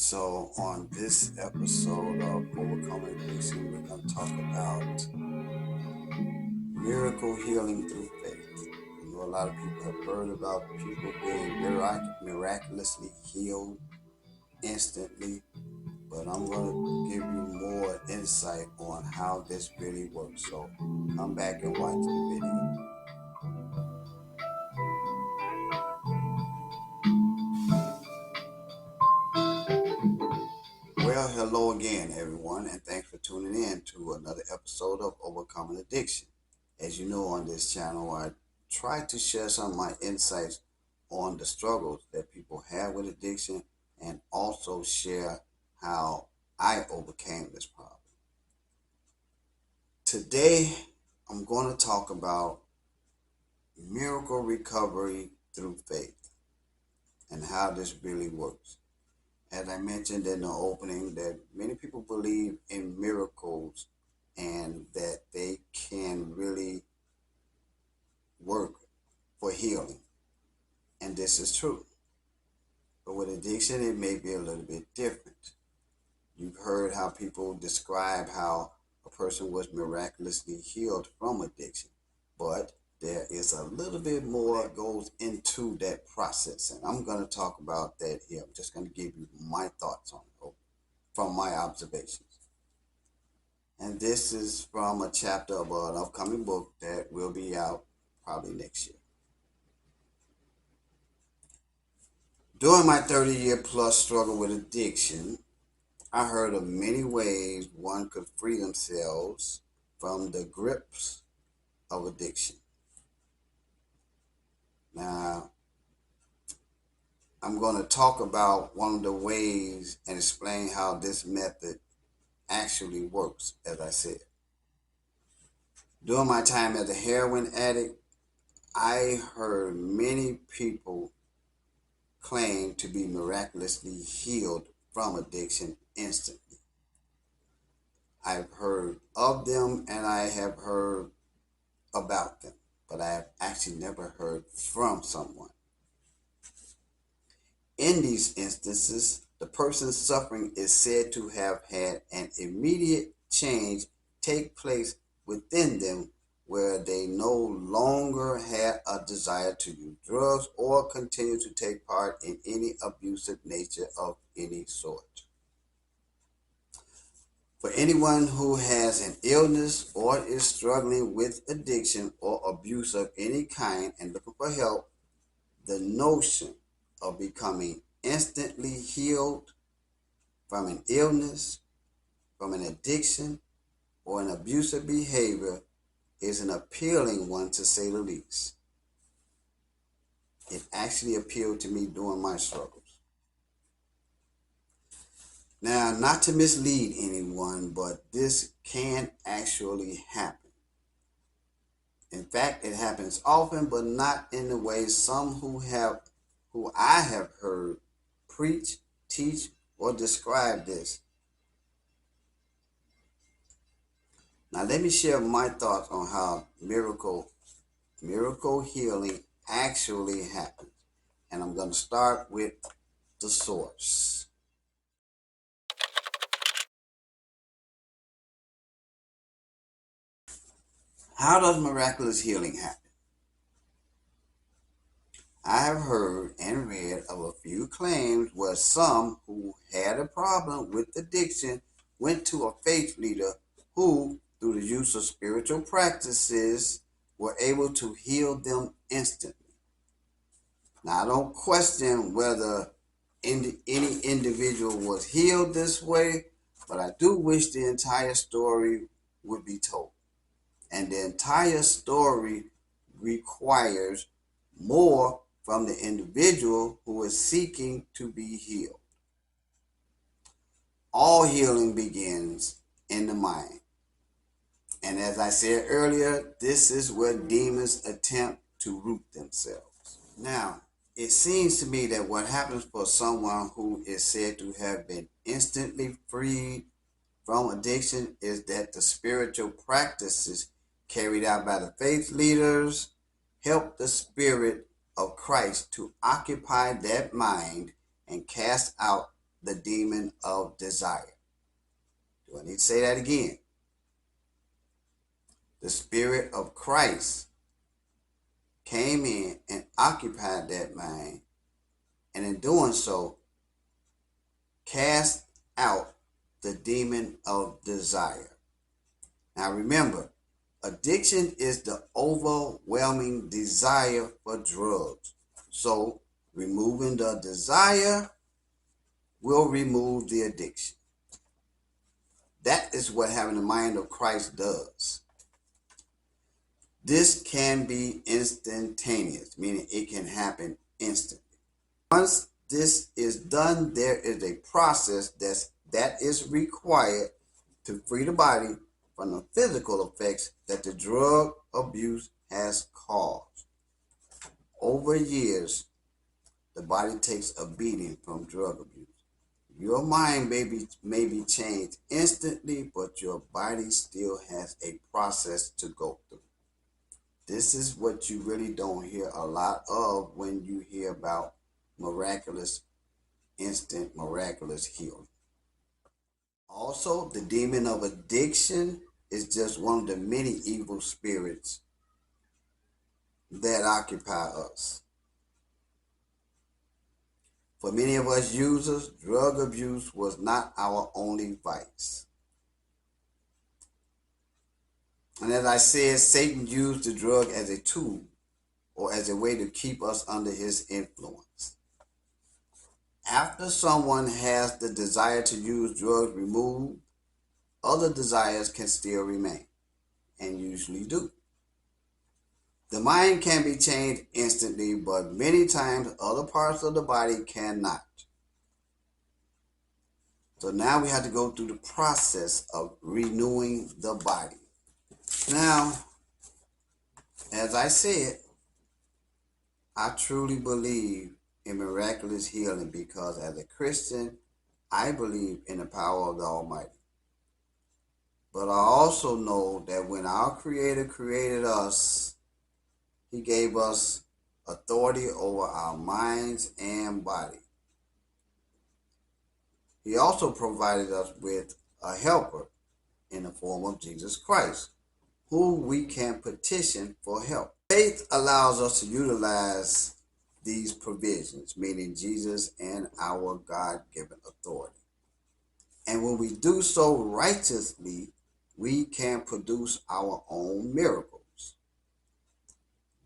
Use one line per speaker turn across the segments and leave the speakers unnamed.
So, on this episode of Overcoming Addiction, we're going to talk about miracle healing through faith. I know a lot of people have heard about people being miraculously healed instantly, but I'm going to give you more insight on how this really works. So, come back and watch the video. Well, hello again, everyone, and thanks for tuning in to another episode of Overcoming Addiction. As you know, on this channel, I try to share some of my insights on the struggles that people have with addiction and also share how I overcame this problem. Today, I'm going to talk about miracle recovery through faith and how this really works. As I mentioned in the opening, that many people believe in miracles and that they can really work for healing. And this is true. But with addiction, it may be a little bit different. You've heard how people describe how a person was miraculously healed from addiction. But there is a little bit more that goes into that process. And I'm going to talk about that here. I'm just going to give you my thoughts on it from my observations. And this is from a chapter of an upcoming book that will be out probably next year. During my 30-year plus struggle with addiction, I heard of many ways one could free themselves from the grips of addiction. Now, I'm going to talk about one of the ways and explain how this method actually works, as I said. During my time as a heroin addict, I heard many people claim to be miraculously healed from addiction instantly. I've heard of them and I have heard about them, but I have actually never heard from someone. In these instances, the person suffering is said to have had an immediate change take place within them where they no longer had a desire to use drugs or continue to take part in any abusive nature of any sort. For anyone who has an illness or is struggling with addiction or abuse of any kind and looking for help, the notion of becoming instantly healed from an illness, from an addiction, or an abusive behavior is an appealing one, to say the least. It actually appealed to me during my struggles. Now, not to mislead anyone, but this can actually happen. In fact, it happens often, but not in the way some who I have heard preach, teach, or describe this. Now, let me share my thoughts on how miracle healing actually happens. And I'm going to start with the source. How does miraculous healing happen? I have heard and read of a few claims where some who had a problem with addiction went to a faith leader who, through the use of spiritual practices, were able to heal them instantly. Now, I don't question whether any individual was healed this way, but I do wish the entire story would be told. And the entire story requires more from the individual who is seeking to be healed. All healing begins in the mind. And as I said earlier, this is where demons attempt to root themselves. Now, it seems to me that what happens for someone who is said to have been instantly freed from addiction is that the spiritual practices carried out by the faith leaders help the Spirit of Christ to occupy that mind and cast out the demon of desire. Do I need to say that again? The Spirit of Christ came in and occupied that mind, and in doing so, cast out the demon of desire. Now remember, addiction is the overwhelming desire for drugs. So removing the desire will remove the addiction. That is what having the mind of Christ does. This can be instantaneous, meaning it can happen instantly. Once this is done, there is a process that is required to free the body from the physical effects that the drug abuse has caused. Over years, the body takes a beating from drug abuse. Your mind may be changed instantly, but your body still has a process to go through. This is what you really don't hear a lot of when you hear about miraculous, instant, miraculous healing. Also, the demon of addiction is just one of the many evil spirits that occupy us. For many of us users, drug abuse was not our only vice. And as I said, Satan used the drug as a tool or as a way to keep us under his influence. After someone has the desire to use drugs removed, other desires can still remain, and usually do. The mind can be changed instantly, but many times other parts of the body cannot. So now we have to go through the process of renewing the body. Now, as I said, I truly believe in miraculous healing because as a Christian, I believe in the power of the Almighty. But I also know that when our Creator created us, He gave us authority over our minds and body. He also provided us with a helper in the form of Jesus Christ, who we can petition for help. Faith allows us to utilize these provisions, meaning Jesus and our God-given authority. And when we do so righteously, we can produce our own miracles.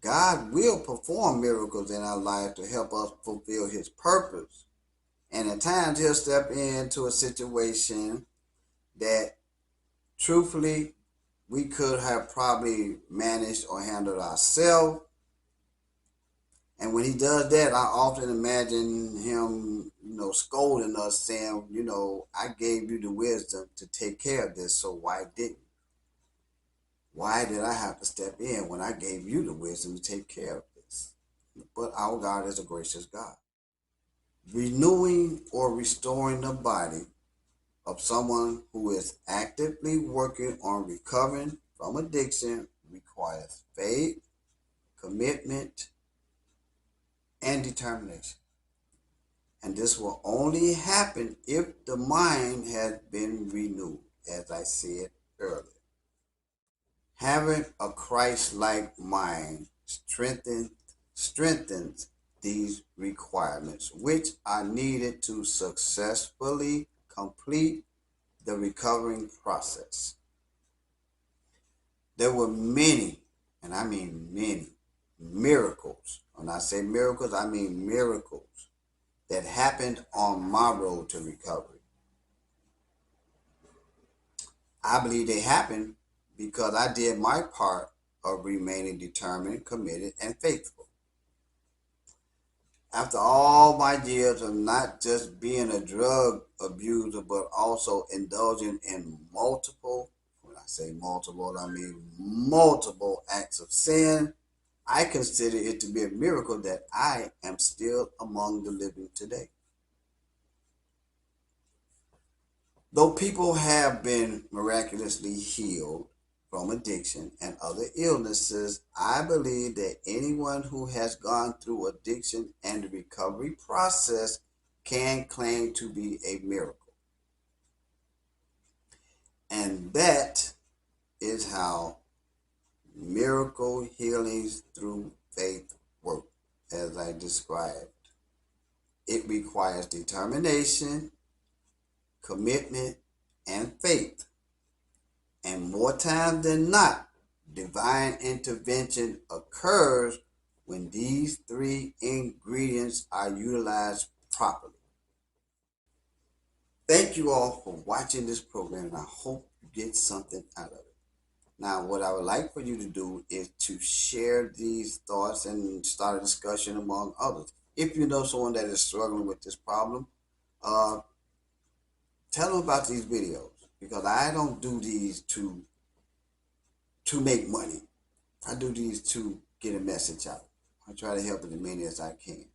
God will perform miracles in our life to help us fulfill His purpose. And at times He'll step into a situation that truthfully we could have probably managed or handled ourselves. And when He does that, I often imagine Him, scolding us, saying, I gave you the wisdom to take care of this, so why didn't you? Why did I have to step in when I gave you the wisdom to take care of this? But our God is a gracious God. Renewing or restoring the body of someone who is actively working on recovering from addiction requires faith, commitment, and determination. And this will only happen if the mind has been renewed, as I said earlier. Having a Christ-like mind strengthens these requirements, which are needed to successfully complete the recovering process. There were many, and I mean many, miracles. When I say miracles, I mean miracles that happened on my road to recovery. I believe they happened because I did my part of remaining determined, committed, and faithful. After all my years of not just being a drug abuser, but also indulging in multiple, when I say multiple, I mean multiple acts of sin, I consider it to be a miracle that I am still among the living today. Though people have been miraculously healed from addiction and other illnesses, I believe that anyone who has gone through addiction and the recovery process can claim to be a miracle. And that is how miracle healings through faith work, as I described. It requires determination, commitment, and faith. And more times than not, divine intervention occurs when these three ingredients are utilized properly. Thank you all for watching this program, and I hope you get something out of it. Now, what I would like for you to do is to share these thoughts and start a discussion among others. If you know someone that is struggling with this problem, uh, tell them about these videos, because I don't do these to make money. I do these to get a message out. I try to help as many as I can.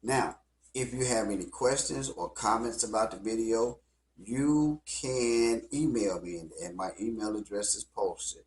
Now, if you have any questions or comments about the video, you can email me, and my email address is posted.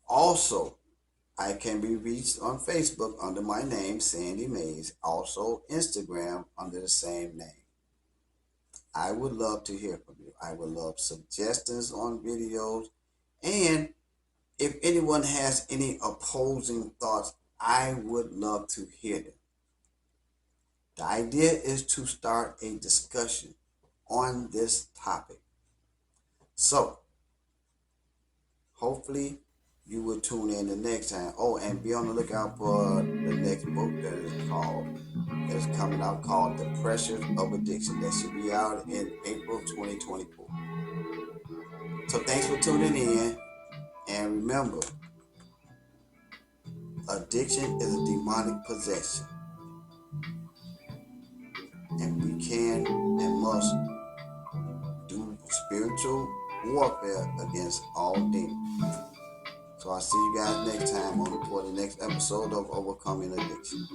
Also, I can be reached on Facebook under my name, Sandy Mays. Also, Instagram under the same name. I would love to hear from you. I would love suggestions on videos. And if anyone has any opposing thoughts, I would love to hear them. The idea is to start a discussion on this topic. So, hopefully, you will tune in the next time. Oh, and be on the lookout for the next book that is coming out, called The Pressures of Addiction. That should be out in April 2024. So thanks for tuning in. And remember, addiction is a demonic possession. And we can and must do spiritual warfare against all demons. So I'll see you guys next time for the next episode of Overcoming Addiction.